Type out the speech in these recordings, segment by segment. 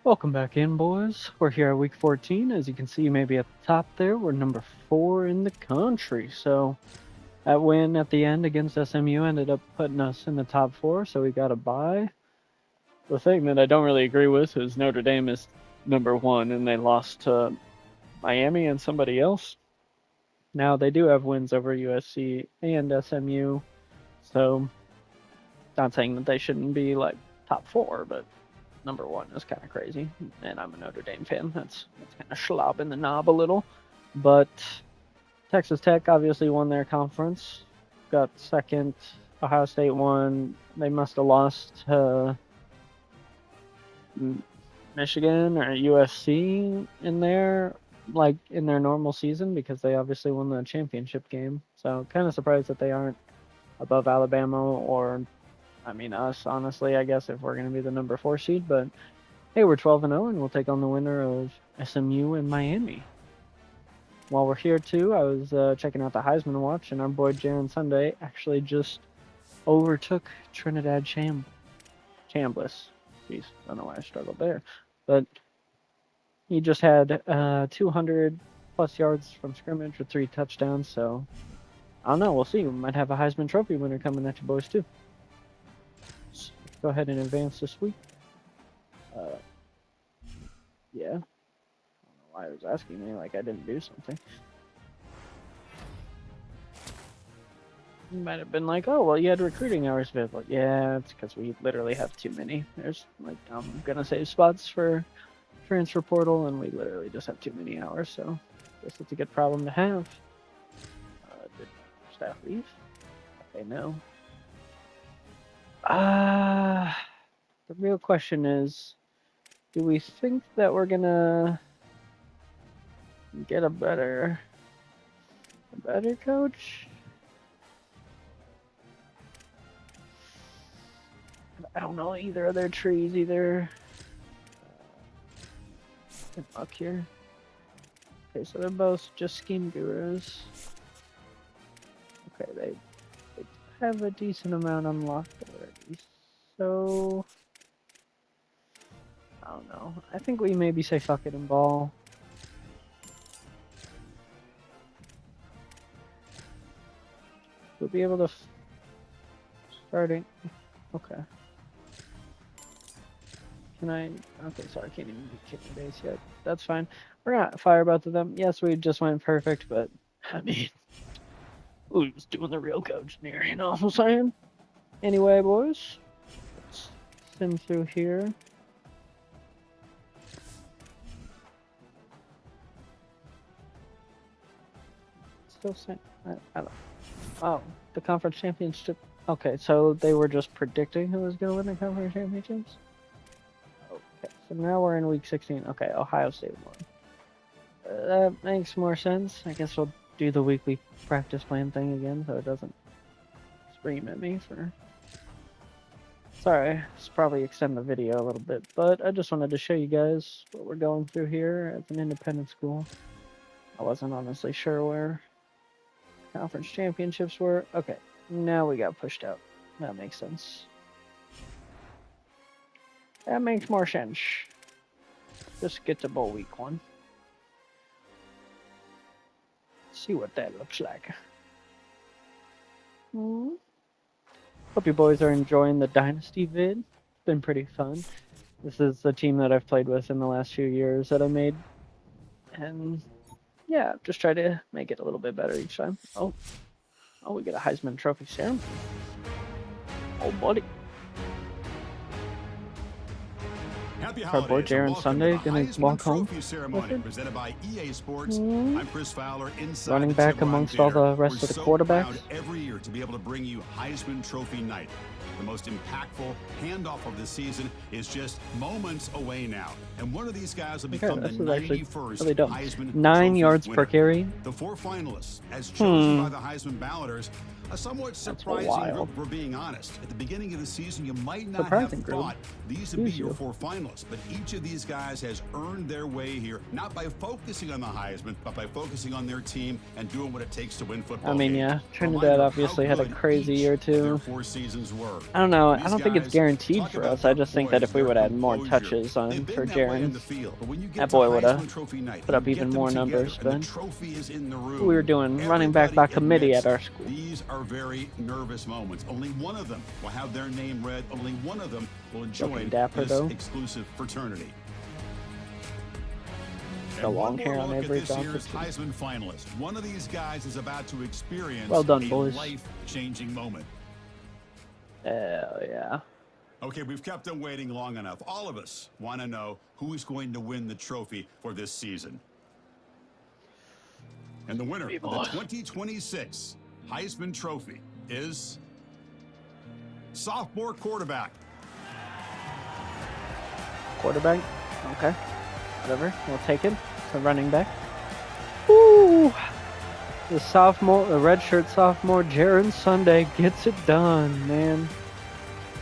Welcome back in, boys. We're here at week 14. As you can see, maybe at the top there, we're number 4 in the country. So that win at the end against SMU ended up putting us in the top 4, so we got a bye. The thing that I don't really agree with is Notre Dame is number 1 and they lost to Miami and somebody else. Now they do have wins over USC and SMU, so not saying that they shouldn't be like top 4, but number 1 is kind of crazy. And I'm a Notre Dame fan. That's kind of slobbing the knob a little. But Texas Tech obviously won their conference, got second. Ohio State won. They must have lost to Michigan or USC in there, like in their normal season, because they obviously won the championship game. So kind of surprised that they aren't above Alabama or, I mean, us, honestly, I guess, if we're going to be the number 4 seed. But hey, we're 12-0, and we'll take on the winner of SMU and Miami. While we're here, too, I was checking out the Heisman Watch, and our boy Jaron Sunday actually just overtook Trinidad Chambliss. Jeez, I don't know why I struggled there. But he just had 200-plus yards from scrimmage with 3 touchdowns, so I don't know. We'll see. We might have a Heisman Trophy winner coming at you boys, too. Let's go ahead and advance this week. Yeah. I don't know why it was asking me like I didn't do something. You might have been like, oh, well, you had recruiting hours available. Yeah, it's because we literally have too many. There's, like, I'm going to save spots for transfer portal, and we literally just have too many hours, so I guess it's a good problem to have. Did staff leave? Okay, no. The real question is, do we think that we're going to get a better coach? I don't know either of their trees either. Good luck here. Okay, so they're both just scheme gurus. Okay, they have a decent amount unlocked already. So I don't know. I think we maybe say fuck it and ball. We'll be able to starting. Okay. Can I? Okay, sorry, I can't even be kicking base yet. That's fine. We're gonna fire both of them. Yes, we just went perfect, but I mean, who's doing the real coaching here? You know what I'm saying? Anyway, boys, let's sim through here. Still saying, I don't. Oh, the conference championship. Okay, so they were just predicting who was gonna win the conference championships. Okay, so now we're in week 16. Okay, Ohio State won. That makes more sense. I guess we'll do the weekly practice plan thing again so it doesn't scream at me for... Sorry, it's probably extend the video a little bit, but I just wanted to show you guys what we're going through here as an independent school. I wasn't honestly sure where conference championships were. Okay, now we got pushed out. That makes sense. That makes more sense. Just get to bowl week 1. See what that looks like. Hope you boys are enjoying the Dynasty vid. It's been pretty fun. This is the team that I've played with in the last few years that I made. And yeah, just try to make it a little bit better each time. Oh, we get a Heisman Trophy ceremony. Oh, buddy. Happy Our boy holidays and Jaron welcome Sunday to the gonna Heisman walk home. Trophy ceremony presented by EA Sports. I'm Chris Fowler, inside Running the back Tiburon amongst all Theater. the rest We're of the so quarterbacks. proud every year to be able to bring you Heisman Trophy night. The most impactful handoff of the season is just moments away now. And one of these guys will become the 91st really Heisman 9 Trophy yards winner. per carry. The 4 finalists, as chosen by the Heisman balloters, A somewhat surprising group, for being honest. At the beginning of the season, you might not have thought these would be your 4 finalists, but each of these guys has earned their way here, not by focusing on the Heisman, but by focusing on their team and doing what it takes to win football games. Yeah, Trinidad obviously had a crazy year too. 4 seasons were. I don't know. I don't think it's guaranteed for us. I just think that if we would have had more touches on for Jaron, that boy would have put up even more numbers. But we were doing running back by committee at our school. These are very nervous moments. Only one of them will have their name read. Only one of them will enjoy this exclusive fraternity. The long hair on every Heisman finalist. One of these guys is about to experience a life-changing moment. Hell yeah. Okay, we've kept them waiting long enough. All of us want to know who's going to win the trophy for this season. And the winner of the 2026 Heisman Trophy is sophomore quarterback. Quarterback? Okay. Whatever. We'll take it. It's a running back. Woo! The redshirt sophomore, Jaron Sunday, gets it done, man.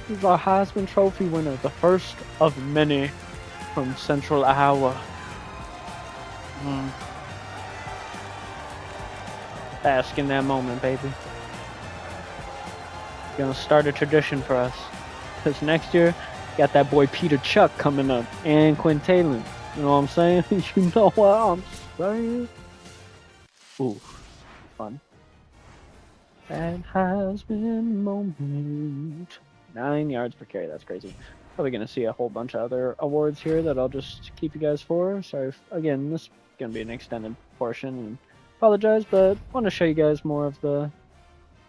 He's our Heisman Trophy winner, the first of many from Central Iowa. Bask in that moment, baby. Gonna start a tradition for us. Because next year, got that boy Peter Chuck coming up, and Quintalon. You know what I'm saying? You know what I'm saying? Ooh, fun. That Heisman moment. 9 yards per carry, that's crazy. Probably gonna see a whole bunch of other awards here that I'll just keep you guys for. Sorry, again, this is gonna be an extended portion, and apologize, but want to show you guys more of the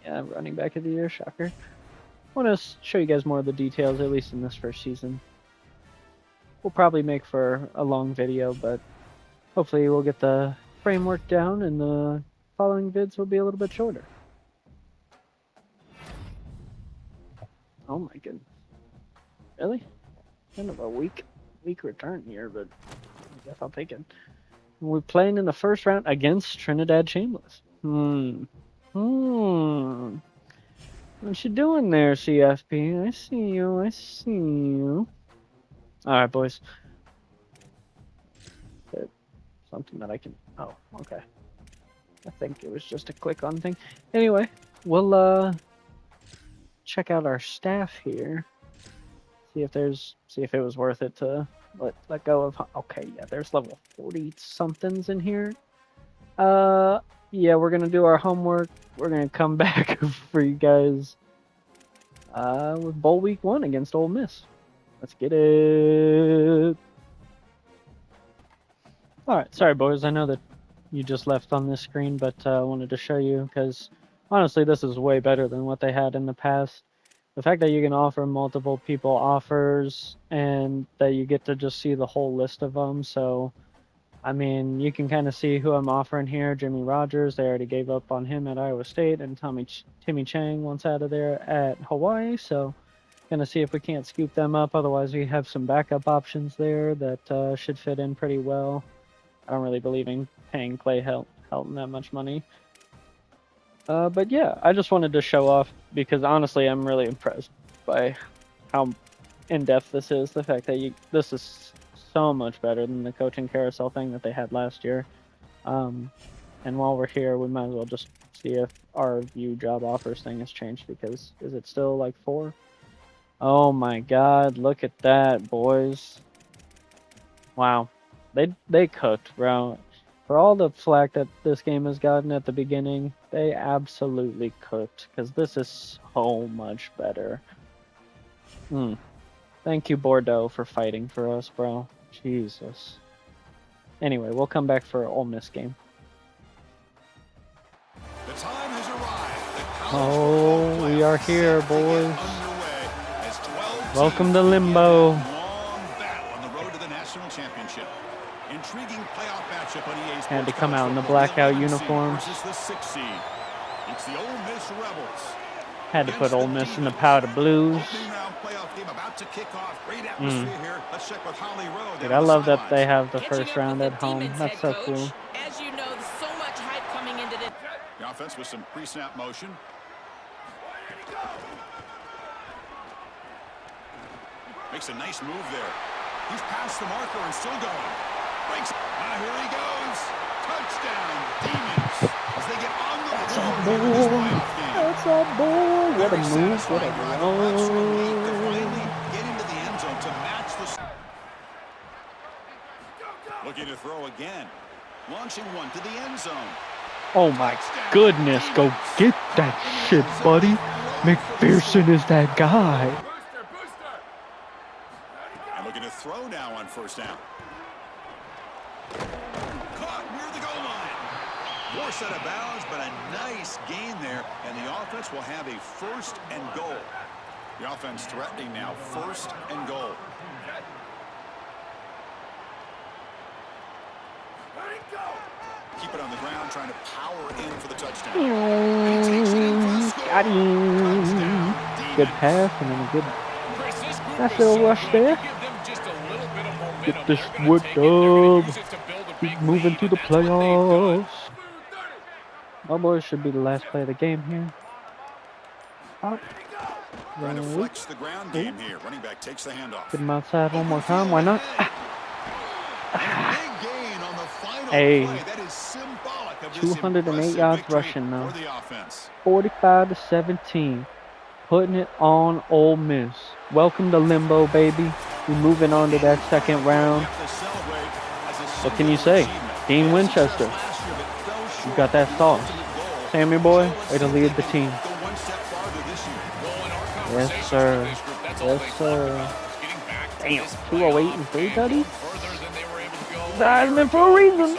running back of the year, shocker. Want to show you guys more of the details, at least in this first season. We'll probably make for a long video, but hopefully we'll get the framework down and the following vids will be a little bit shorter. Oh my goodness. Really? Kind of a weak return here, but I guess I'll take it. We're playing in the first round against Trinidad Shameless. What you doing there, CFP? I see you. Alright, boys. Something that I can... Oh, okay. I think it was just a click-on thing. Anyway, we'll check out our staff here. See if it was worth it to let go of... Okay, yeah, there's level 40-somethings in here. Yeah, we're gonna do our homework. We're gonna come back for you guys with Bowl Week 1 against Ole Miss. Let's get it. Alright, sorry boys, I know that you just left on this screen, but I wanted to show you because honestly this is way better than what they had in the past. The fact that you can offer multiple people offers and that you get to just see the whole list of them. So, I mean, you can kind of see who I'm offering here. Jimmy Rogers, they already gave up on him at Iowa State, and Timmy Chang once out of there at Hawaii. So, gonna see if we can't scoop them up. Otherwise, we have some backup options there that should fit in pretty well. I don't really believe in paying Clay Helton that much money. But yeah, I just wanted to show off because honestly, I'm really impressed by how in-depth this is. The fact that this is so much better than the coaching carousel thing that they had last year. And while we're here, we might as well just see if our view job offers thing has changed because is it still like 4? Oh my God, look at that, boys. Wow. They cooked, bro. For all the flack that this game has gotten at the beginning, they absolutely cooked because this is so much better. Thank you, Bordeaux, for fighting for us, bro. Jesus. Anyway, we'll come back for an Ole Miss game. The time has arrived. Oh, we are here, boys. Welcome to Limbo. Long battle on the road to the national championship. Intriguing playoff matchup on EA Sports. Had to come out in the blackout uniforms. It's the Ole Miss Rebels. Had to put Ole Miss in the powder blues. Dude, I love that they have the first round at home. That's so cool. As you know, so much hype coming into this. The offense with some pre-snap motion. Makes a nice move there. He's past the marker and still going. Breaks. Here he goes. Touchdown, Demons. As they get on the board here in this playoff game. That's a ball. What a move. What a run. Get into the end zone to match the... Looking to throw again. Launching one to the end zone. Oh my goodness. Go get that shit, buddy. McPherson is that guy. And looking to throw now on first down. Caught near the goal line. Forced out of bounds, but a nice gain there. And the offense will have a first and goal. The offense threatening now. First and goal. Keep it on the ground, trying to power in for the touchdown. Got him. Good pass and then a good nice little rush there. Get this wood dub. Keep moving to the playoffs. My boys should be the last play of the game here. Trying to flex the ground game here. Running back takes the handoff. Get him outside one more time. Why not? Hey, 208 yards rushing now. 45-17. Putting it on Ole Miss. Welcome to Limbo, baby. We're moving on to that second round. What can you say? Dean Winchester. You got that sauce. Sammy boy, way to lead the team. Yes, sir. Yes, sir. Damn, 208 and 3 tutties? Diamond for a reason.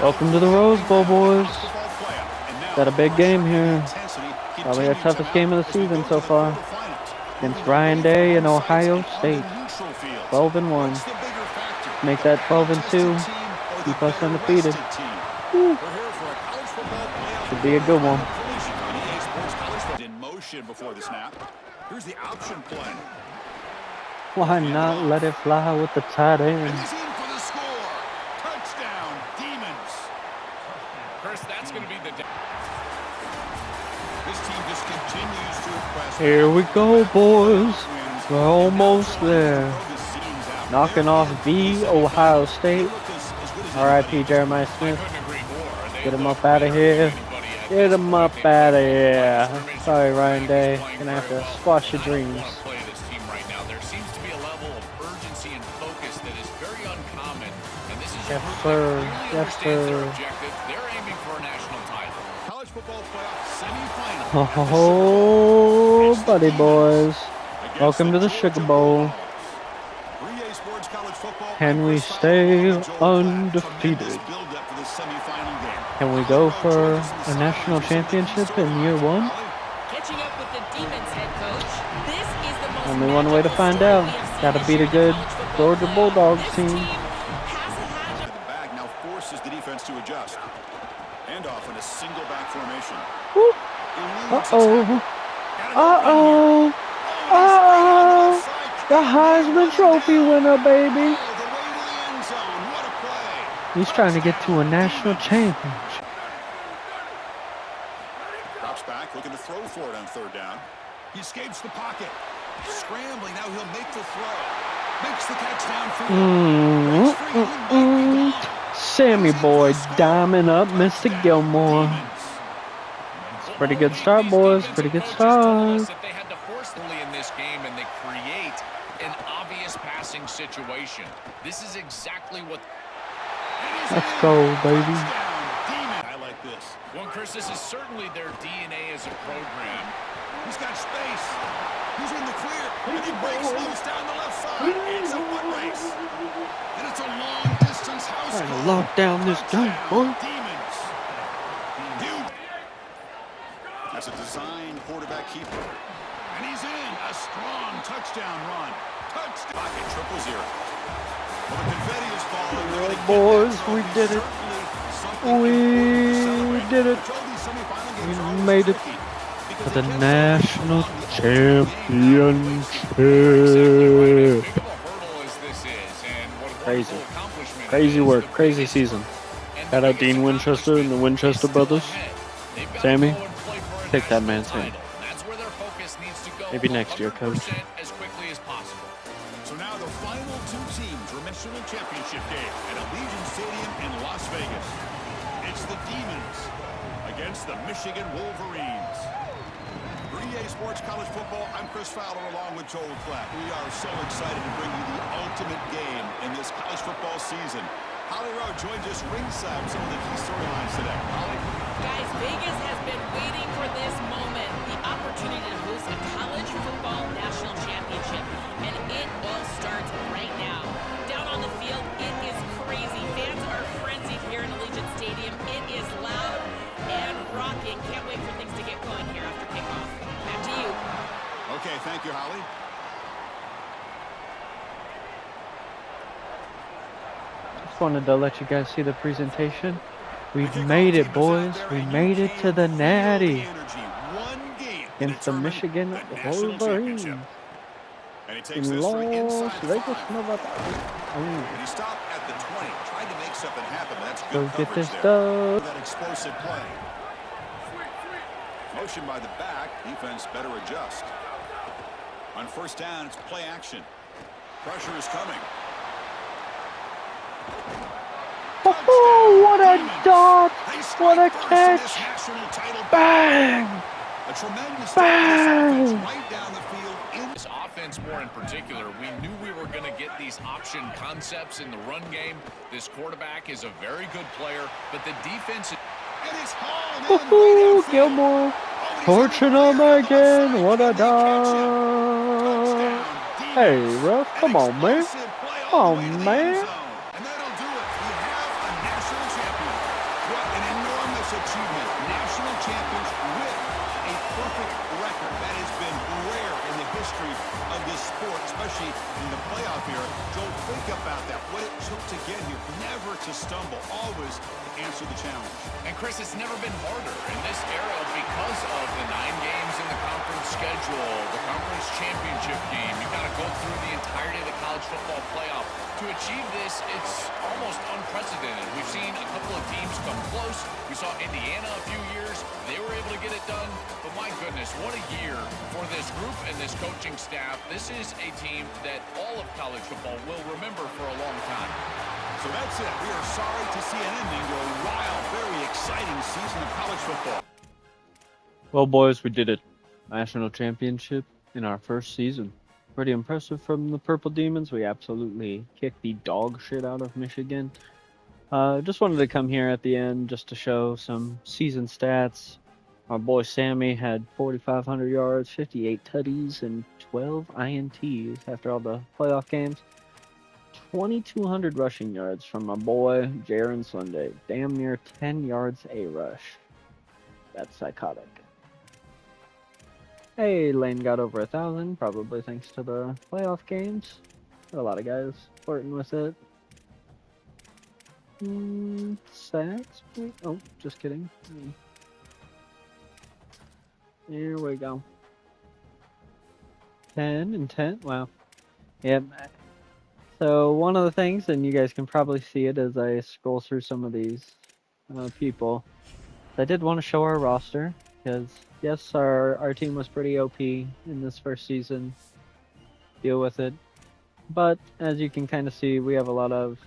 Welcome to the Rose Bowl, boys. Got a big game here. Probably our toughest game of the season so far. Against Ryan Day and Ohio State. 12-1. Make that 12-2. Keep us undefeated. Woo. Should be a good one. In motion before the snap. Here's the option play. Why not let it fly with the tight end? And he's in for the score. Touchdown, Demons. Chris, that's going to be the... This team just continues to impress. Here we go, boys. We're almost there. Knocking off the Ohio State. R.I.P. Jeremiah Smith. Get him up out of here. Get him up out of here. Sorry, Ryan Day. Gonna have to squash your dreams. Yes, sir. Yes, sir. Oh, buddy boys. Welcome to the Sugar Bowl. Can we stay undefeated? Can we go for a national championship in year one? Only one way to find out. Gotta beat a good Georgia Bulldogs team. Now forces the defense to adjust. And off in a single back formation. Uh-oh. Uh-oh. Uh-oh. The Heisman Trophy winner, baby. He's trying to get to a national championship. Drops back, looking to throw for it on third down. He escapes the pocket. Scrambling, now he'll make the throw. Makes the catch downfield. Sammy boy diming up Mr. Gilmore. It's a pretty good start, boys. Pretty good start. They had to force the lead in this game, and they create an obvious passing situation. This is exactly what... Let's go, baby. I like this. Well, Chris, this is certainly their DNA as a program. He's got space. He's in the clear. And he breaks loose down the left side. It's a foot race. And it's a long distance house. Trying to lock down this game, boy. Demons. That's a design quarterback keeper. And he's in. A strong touchdown run. Touchdown. Pocket 0-0. Well, the confetti is falling. Yeah, boys, we did it. We did it. We made it. for the national championship. Crazy. Crazy work. Crazy season. Shout out Dean Winchester and the Winchester brothers. Sammy, take that man's hand. Maybe next year, coach. So now the final two teams for national championship game at Allegiant Stadium in Las Vegas. It's the Demons against the Michigan Wolverines. For EA Sports College Football, I'm Chris Fowler along with Joel Clapp. We are so excited to bring you the ultimate game in this college football season. Holly Rowe joins us ringside with some of the key storylines today. Holly? Guys, Vegas has been waiting for this moment, the opportunity to host a college football national championship, and it all starts right now. Down on the field, it is crazy. Fans are frenzied here in Allegiant Stadium. It is loud and rocking. Can't wait for things to get going here after kickoff. Back to you. Okay, thank you, Holly. Just wanted to let you guys see the presentation. We've made it, boys. We made it to the Natty against the Michigan Wolverines in Las Vegas, Nevada. And he stopped at the 20, tried to make something happen. That's Go good get this coverage dub. there. That explosive play. Motion by the back. Defense better adjust. On first down, it's play action. Pressure is coming. Oh, what a dot! What a catch! Bang! A tremendous Bang! right down the field. This offense more in particular, we knew we were going to get these option concepts in the run game. This quarterback is a very good player, but the defense is... Woohoo! Gilmore! Torching him again! What a dot! Hey, ref, come on, man! Come on, man! And that'll do it. We have a national champion. What an enormous achievement. National champions with a perfect record. That has been rare in the history of this sport, especially in the playoff era. Joe, think about that. What it took to get here. Never to stumble. Always to answer the challenge. And Chris, it's never been harder in this era because of the 9 games in the conference schedule, the conference championship game. You've got to go through the entirety of the college football playoff. To achieve this, it's almost unprecedented. We've seen a couple of teams come close. We saw Indiana a few years. They were able to get it done. But my goodness, what a year for this group and this coaching staff. This is a team that all of college football will remember for a long time. So that's it. We are sorry to see an ending to a wild, very exciting season of college football. Well, boys, we did it. National championship in our first season. Pretty impressive from the Purple Demons. We absolutely kicked the dog shit out of Michigan. Just wanted to come here at the end just to show some season stats. Our boy Sammy had 4,500 yards, 58 tutties, and 12 INTs after all the playoff games. 2,200 rushing yards from my boy Jaron Sunday. Damn near 10 yards a rush. That's psychotic. Hey, Lane got over 1,000, probably thanks to the playoff games. Got a lot of guys flirting with it. Sacks? Oh, just kidding. Here we go. 10 and 10. Wow. Yep. So one of the things, and you guys can probably see it as I scroll through some of these people, I did want to show our roster because yes, our team was pretty OP in this first season. Deal with it. But as you can kind of see, we have a lot of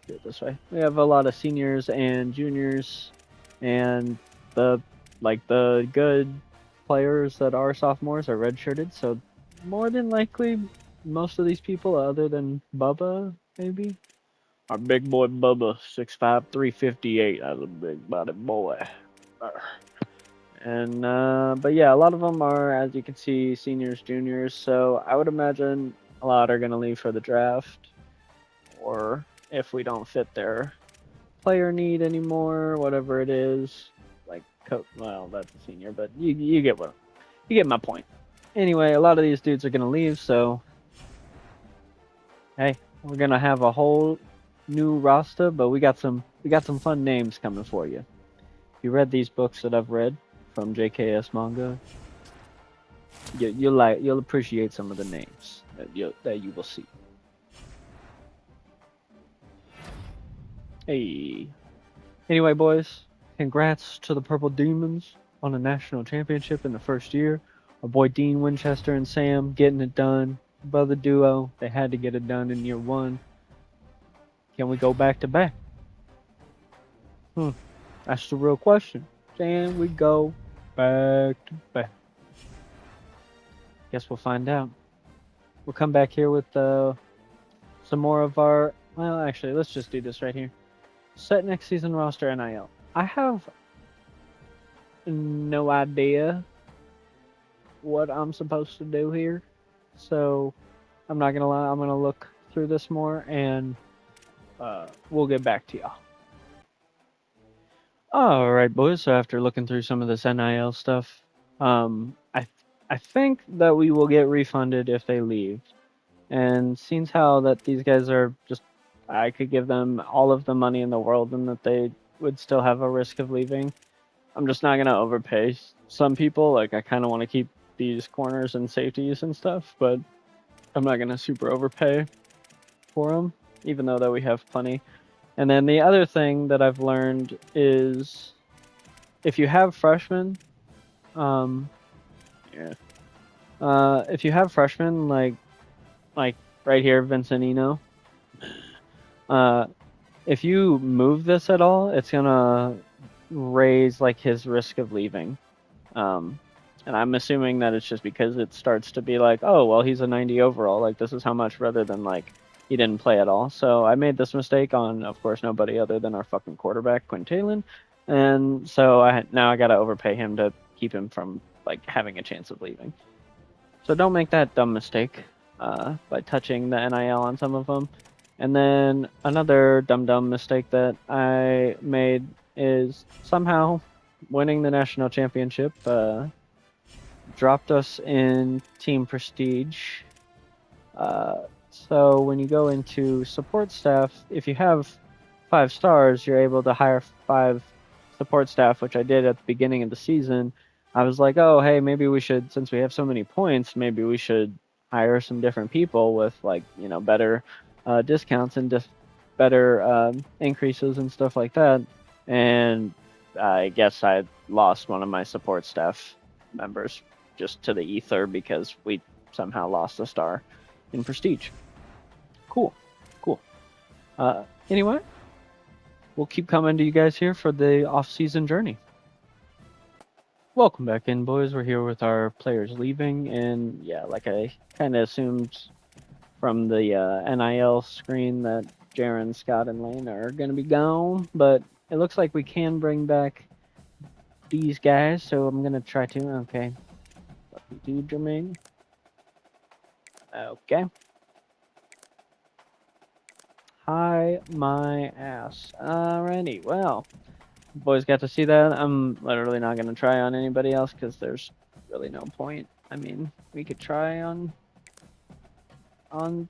do it this way. We have a lot of seniors and juniors, and the good players that are sophomores are redshirted. So more than likely, most of these people, other than Bubba, maybe, our big boy Bubba, 6'5", 358. That's a big body boy. And but yeah, a lot of them are, as you can see, seniors, juniors. So I would imagine a lot are gonna leave for the draft, or if we don't fit their player need anymore, whatever it is. Like, well, that's a senior, but you get my point. Anyway, a lot of these dudes are gonna leave, so hey, we're gonna have a whole new roster, but we got some fun names coming for you. You read these books that I've read. from JKS manga, you'll appreciate some of the names that you will see. Hey. Anyway, boys, congrats to the Purple Demons on a national championship in the first year. Our boy Dean Winchester and Sam getting it done. Brother duo, they had to get it done in year 1. Can we go back to back? That's the real question. Can we go back to back? Guess we'll find out. We'll come back here with some more of our... Well, actually, let's just do this right here. Set next season roster NIL. I have no idea what I'm supposed to do here. So, I'm not going to lie. I'm going to look through this more and we'll get back to y'all. Alright, boys. So after looking through some of this NIL stuff, I think that we will get refunded if they leave. And seems how that these guys are just, I could give them all of the money in the world and that they would still have a risk of leaving. I'm just not going to overpay some people. Like, I kind of want to keep these corners and safeties and stuff, but I'm not going to super overpay for them, even though that we have plenty. And then the other thing that I've learned is if you have freshmen, if you have freshmen like right here, Vincentino, if you move this at all, it's gonna raise like his risk of leaving. And I'm assuming that it's just because it starts to be like, oh, well, he's a 90 overall. Like, this is how much, rather than like he didn't play at all. So I made this mistake on, of course, nobody other than our fucking quarterback, Quintalon. And so now I gotta overpay him to keep him from like having a chance of leaving. So don't make that dumb mistake by touching the NIL on some of them. And then another dumb mistake that I made is somehow winning the national championship dropped us in team prestige. So when you go into support staff, if you have 5 stars, you're able to hire 5 support staff, which I did at the beginning of the season. I was like, oh, hey, maybe we should, since we have so many points, maybe we should hire some different people with like, better discounts and better increases and stuff like that. And I guess I lost one of my support staff members just to the ether because we somehow lost a star in prestige. Cool. Anyway, we'll keep coming to you guys here for the off-season journey. Welcome back in, boys. We're here with our players leaving, and yeah, like I kind of assumed from the NIL screen that Jaron, Scott, and Lane are going to be gone, but it looks like we can bring back these guys, so I'm going to try to. Okay. What you do, Jermaine? Okay. Hi, my ass. Alrighty, well, boys got to see that. I'm literally not going to try on anybody else because there's really no point. I mean, we could try on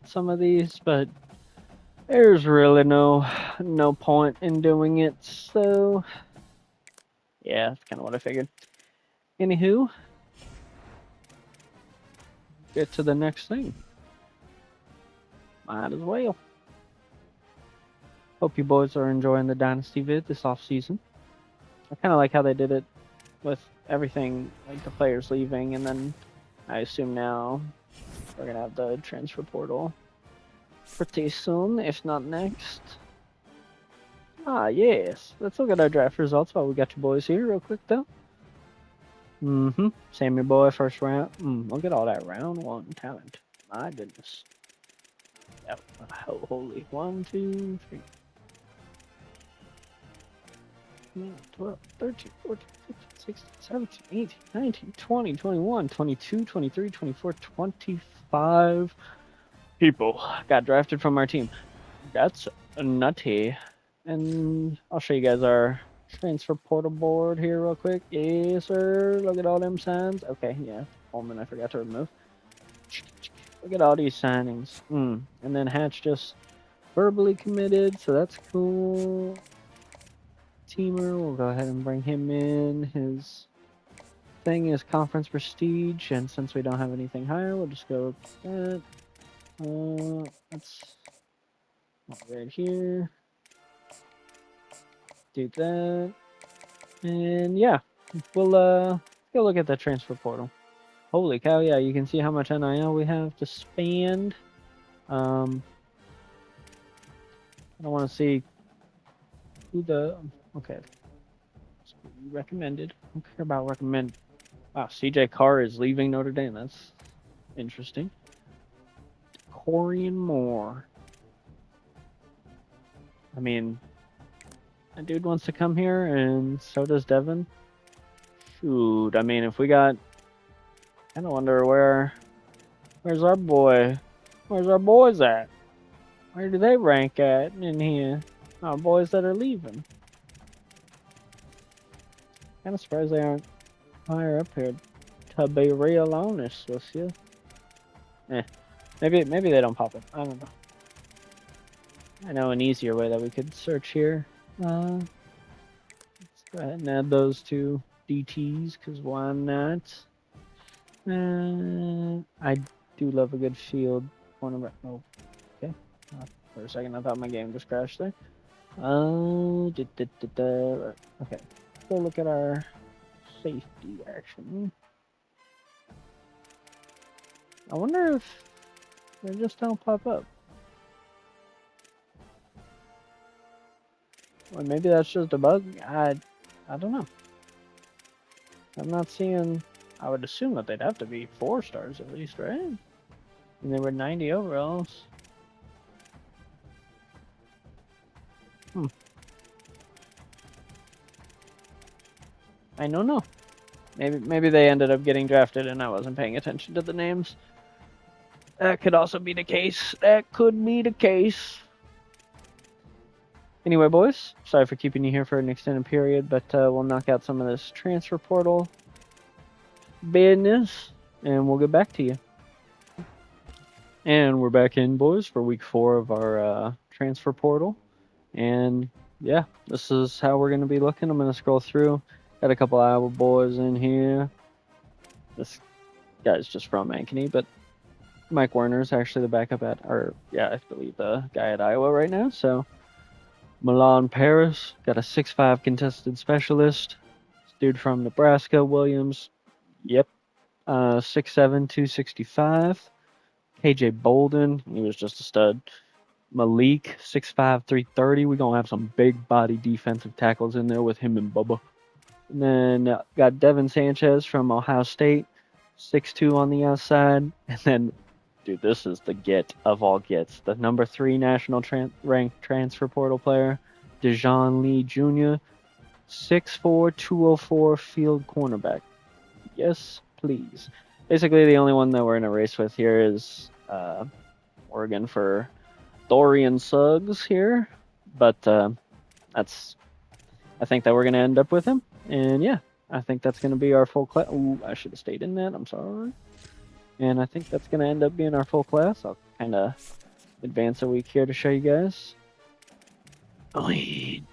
some of these, but there's really no point in doing it, so yeah, that's kind of what I figured. Anywho, get to the next thing. Might as well. Hope you boys are enjoying the Dynasty vid this off-season. I kind of like how they did it with everything, like the players leaving, and then I assume now we're going to have the transfer portal pretty soon, if not next. Yes. Let's look at our draft results while we got you boys here real quick, though. Sammy boy, first round. Look at all that round 1 talent. My goodness. Yep. Holy. 1, 2, 3. 12, 13, 14, 15, 16, 17, 18, 19, 20, 21, 22, 23, 24, 25 people got drafted from our team. That's nutty. And I'll show you guys our transfer portal board here real quick. Yes, sir. Look at all them signs. Okay, yeah. Coleman, I forgot to remove. Look at all these signings. And then Hatch just verbally committed, so that's cool. Teamer, we'll go ahead and bring him in. His thing is conference prestige, and since we don't have anything higher, we'll just go with that. Let's right here. Do that. And yeah, we'll go look at the transfer portal. Holy cow, yeah, you can see how much NIL we have to spend. I don't want to see who the okay. Recommended. I don't care about recommend. Wow, CJ Carr is leaving Notre Dame. That's interesting. Corian Moore. I mean, a dude wants to come here, and so does Devin. Shoot, I mean, if we got, I kind of wonder where's our boy? Where's our boys at? Where do they rank at in here? Our boys that are leaving. Kind of surprised they aren't higher up here. To be real honest with you. Maybe they don't pop it. I don't know. I know an easier way that we could search here. Let's go ahead and add those two DTs, because why not? I do love a good field cornerback. Oh, okay. For a second, I thought my game just crashed there. Okay. Go look at our safety action. I wonder if they just don't pop up. Or maybe that's just a bug. I don't know. I'm not seeing. I would assume that they'd have to be 4 stars at least, right? And they were 90 overalls. I don't know. Maybe they ended up getting drafted and I wasn't paying attention to the names. That could also be the case. That could be the case. Anyway, boys, sorry for keeping you here for an extended period, but we'll knock out some of this transfer portal business, and we'll get back to you. And we're back in, boys, for week 4 of our transfer portal. And yeah, this is how we're going to be looking. I'm going to scroll through. Got a couple Iowa boys in here. This guy's just from Ankeny, but Mike Werner's actually the backup at, or yeah, I believe the guy at Iowa right now. So Milan Paris, got a 6'5" contested specialist. This dude from Nebraska, Williams. Yep. 6'7", 265. KJ Bolden, he was just a stud. Malik, 6'5", 330. We're going to have some big body defensive tackles in there with him and Bubba. And then got Devin Sanchez from Ohio State, 6'2" on the outside. And then, dude, this is the get of all gets. The number 3 national ranked transfer portal player, Dejon Lee Jr., 6'4", 204 field cornerback. Yes, please. Basically, the only one that we're in a race with here is Oregon for Dorian Suggs here. But I think that we're going to end up with him. And yeah, I think that's going to be our full class. Ooh, I should have stayed in that. I'm sorry. And I think that's going to end up being our full class. I'll kind of advance a week here to show you guys. We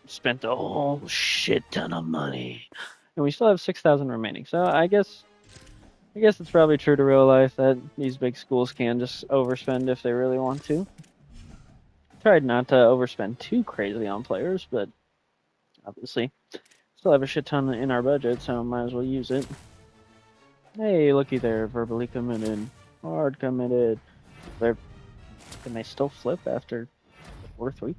spent a whole shit ton of money. And we still have 6,000 remaining. So I guess it's probably true to real life that these big schools can just overspend if they really want to. Tried not to overspend too crazy on players, but obviously still have a shit ton in our budget, so might as well use it. Hey, looky there, verbally committed, hard committed. Can they still flip after the 4th week?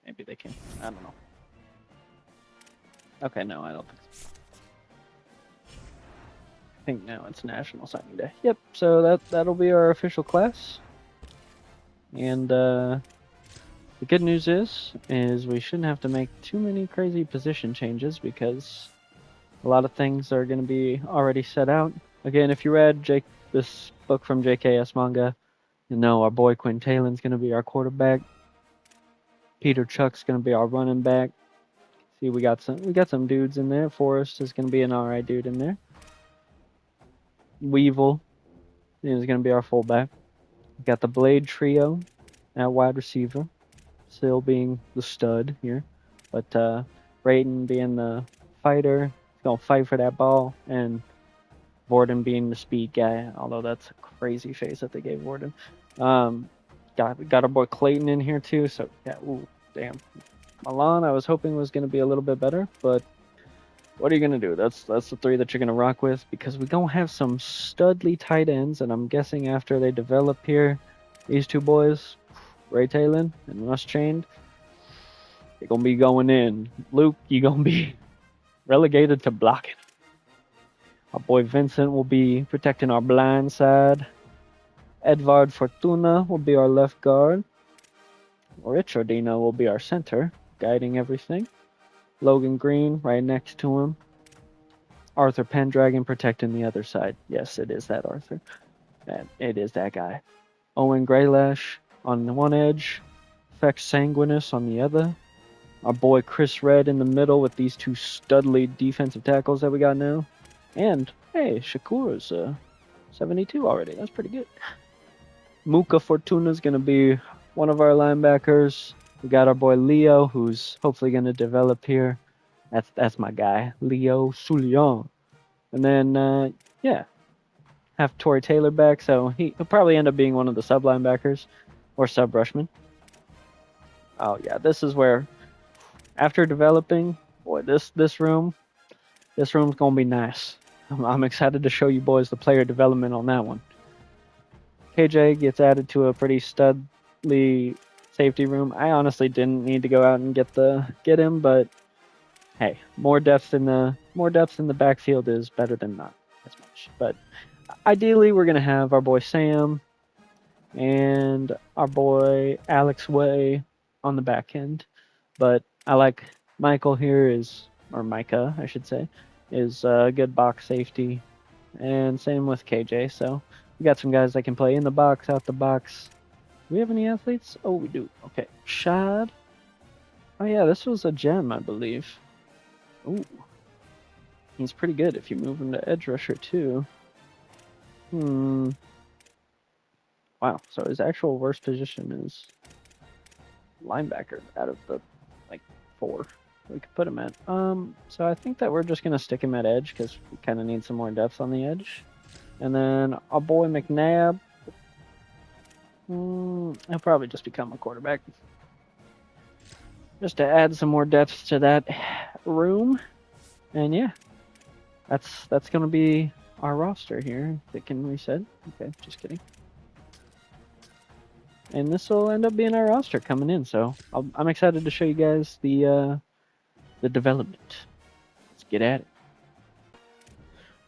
Maybe they can. I don't know. Okay, no, I don't think so. I think now it's National Signing Day. Yep, so that'll be our official class. And the good news is we shouldn't have to make too many crazy position changes because a lot of things are going to be already set out. Again, if you read this book from JKS Manga, you know our boy Quinn Taylor's going to be our quarterback. Peter Chuck's going to be our running back. See, we got some dudes in there. Forrest is going to be an alright dude in there. Weevil is going to be our fullback. We got the Blade Trio at wide receiver. Still being the stud here. But Brayton being the fighter. gonna fight for that ball, and Vorden being the speed guy, although that's a crazy face that they gave Vorden. Got our boy Clayton in here too, so yeah, ooh, damn. Milan, I was hoping was gonna be a little bit better, but what are you gonna do? That's the three that you're gonna rock with, because we gonna have some studly tight ends, and I'm guessing after they develop here, these two boys, Ray Taylor and Russ Chained, they're gonna be going in. Luke, you gonna be relegated to blocking. Our boy Vincent will be protecting our blind side. Edvard Fortuna will be our left guard. Richardino will be our center, guiding everything. Logan Green right next to him. Arthur Pendragon protecting the other side. Yes, it is that Arthur. And it is that guy. Owen Graylash on one edge. Fex Sanguinus on the other. Our boy Chris Red in the middle with these two studly defensive tackles that we got now. And, hey, Shakur's 72 already. That's pretty good. Muka Fortuna's going to be one of our linebackers. We got our boy Leo, who's hopefully going to develop here. That's my guy, Leo Soulian. And then, yeah, have Torrey Taylor back, so he'll probably end up being one of the sub linebackers or sub rushmen. Oh yeah, this is where, after developing, boy, this room's gonna be nice. I'm excited to show you boys the player development on that one. KJ gets added to a pretty studly safety room. I honestly didn't need to go out and get him, but hey, more depth in the backfield is better than not as much. But ideally, we're gonna have our boy Sam and our boy Alex Way on the back end. But I like Michael here or Micah, I should say, is a good box safety, and same with KJ. So we got some guys that can play in the box, out the box. Do we have any athletes? Oh, we do. Okay, Shad. Oh yeah, this was a gem, I believe. Ooh, he's pretty good if you move him to edge rusher too. Wow, so his actual worst position is linebacker out of the four we could put him at. So I think that we're just gonna stick him at edge because we kind of need some more depth on the edge. And then our boy McNabb, he'll probably just become a quarterback, just to add some more depth to that room. And yeah, that's gonna be our roster here. That can reset. Okay, just kidding. And this will end up being our roster coming in. So I'm excited to show you guys the development. Let's get at it.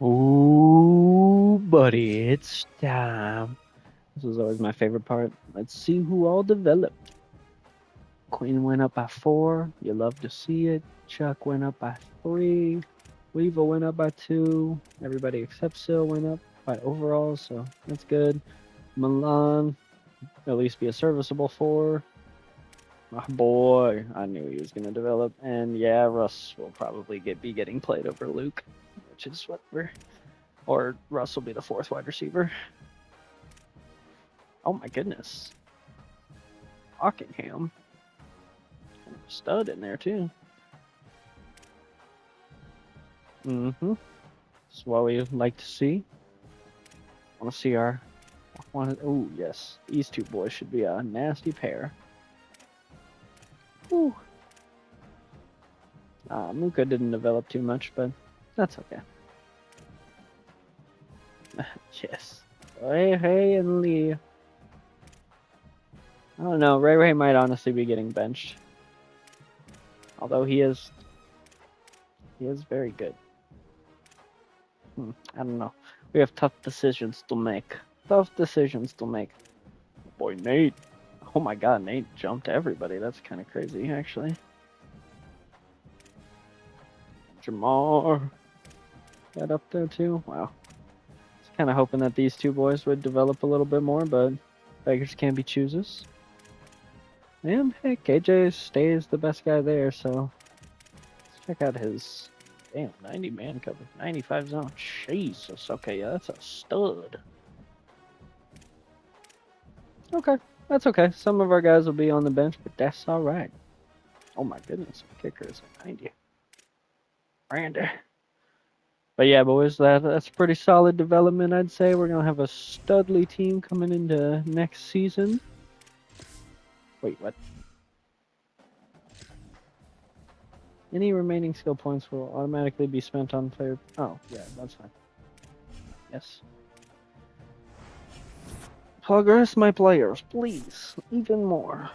Ooh, buddy, it's time. This was always my favorite part. Let's see who all developed. Queen went up by 4. You love to see it. Chuck went up by 3. Weaver went up by 2. Everybody except Sil went up by overall, so that's good. Milan, at least be a serviceable 4. My boy, I knew he was going to develop. And yeah, Russ will probably be getting played over Luke, which is what or Russ will be the 4th wide receiver. Oh my goodness. Rockingham. Stud in there too. That's what we like to see. Want to see oh yes, these two boys should be a nasty pair. Ooh. Muka didn't develop too much, but that's okay. Yes. Ray and Lee. I don't know. Ray might honestly be getting benched. Although he is very good. I don't know. We have tough decisions to make. Boy, Nate. Oh my god, Nate jumped everybody. That's kind of crazy, actually. Jamar got up there too. Wow. I was kind of hoping that these two boys would develop a little bit more, but beggars can't be choosers. And hey, KJ stays the best guy there, so let's check out his 90 man cover, 95 zone. Jesus, okay, yeah, that's a stud. Okay, that's okay. Some of our guys will be on the bench, but that's all right. Oh my goodness, kicker is a 90. Randy. But yeah, boys, that's pretty solid development, I'd say. We're gonna have a studly team coming into next season. Wait, what? Any remaining skill points will automatically be spent on player. Oh, yeah, that's fine. Yes. Progress my players, please. Even more.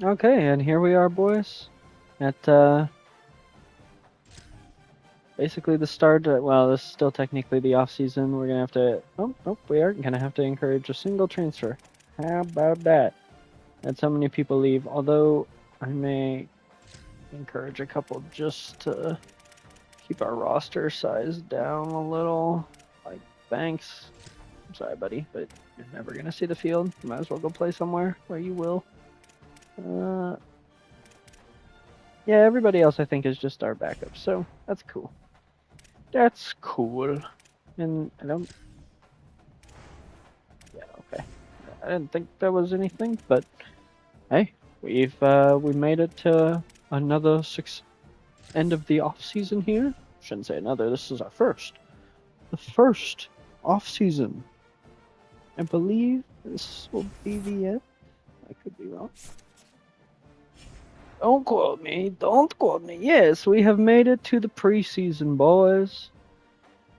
Okay, and here we are, boys. At basically the start. Well, this is still technically the off season. We're gonna have to. Oh, nope, we are gonna have to encourage a single transfer. How about that? Had so many people leave. Although I may encourage a couple just to keep our roster size down a little. Like Banks. I'm sorry, buddy, but you're never gonna see the field. You might as well go play somewhere where you will. Yeah, everybody else I think is just our backup, so that's cool. That's cool. And I don't. Yeah, okay. I didn't think there was anything, but hey, we made it to another end of the off season here. Shouldn't say another. This is our first. The first off season. I believe this will be the end. I could be wrong. Don't quote me. Don't quote me. Yes, we have made it to the preseason, boys.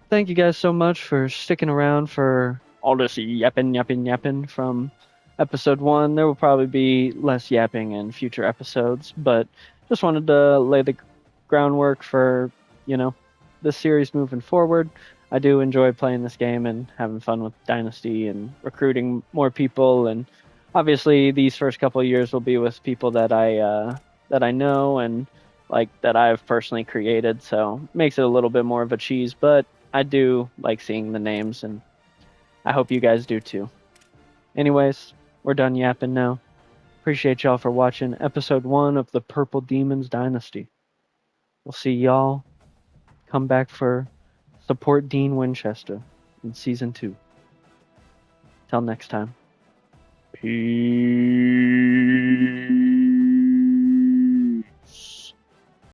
Thank you guys so much for sticking around for all this yapping from episode 1. There will probably be less yapping in future episodes, but just wanted to lay the groundwork for, this series moving forward. I do enjoy playing this game and having fun with Dynasty and recruiting more people, and obviously these first couple of years will be with people that I know and like that I've personally created, so makes it a little bit more of a cheese, but I do like seeing the names, and I hope you guys do too. Anyways, we're done yapping now. Appreciate y'all for watching episode 1 of the Purple Demons Dynasty. We'll see y'all come back for support Dean Winchester in season 2. Till next time. Peace.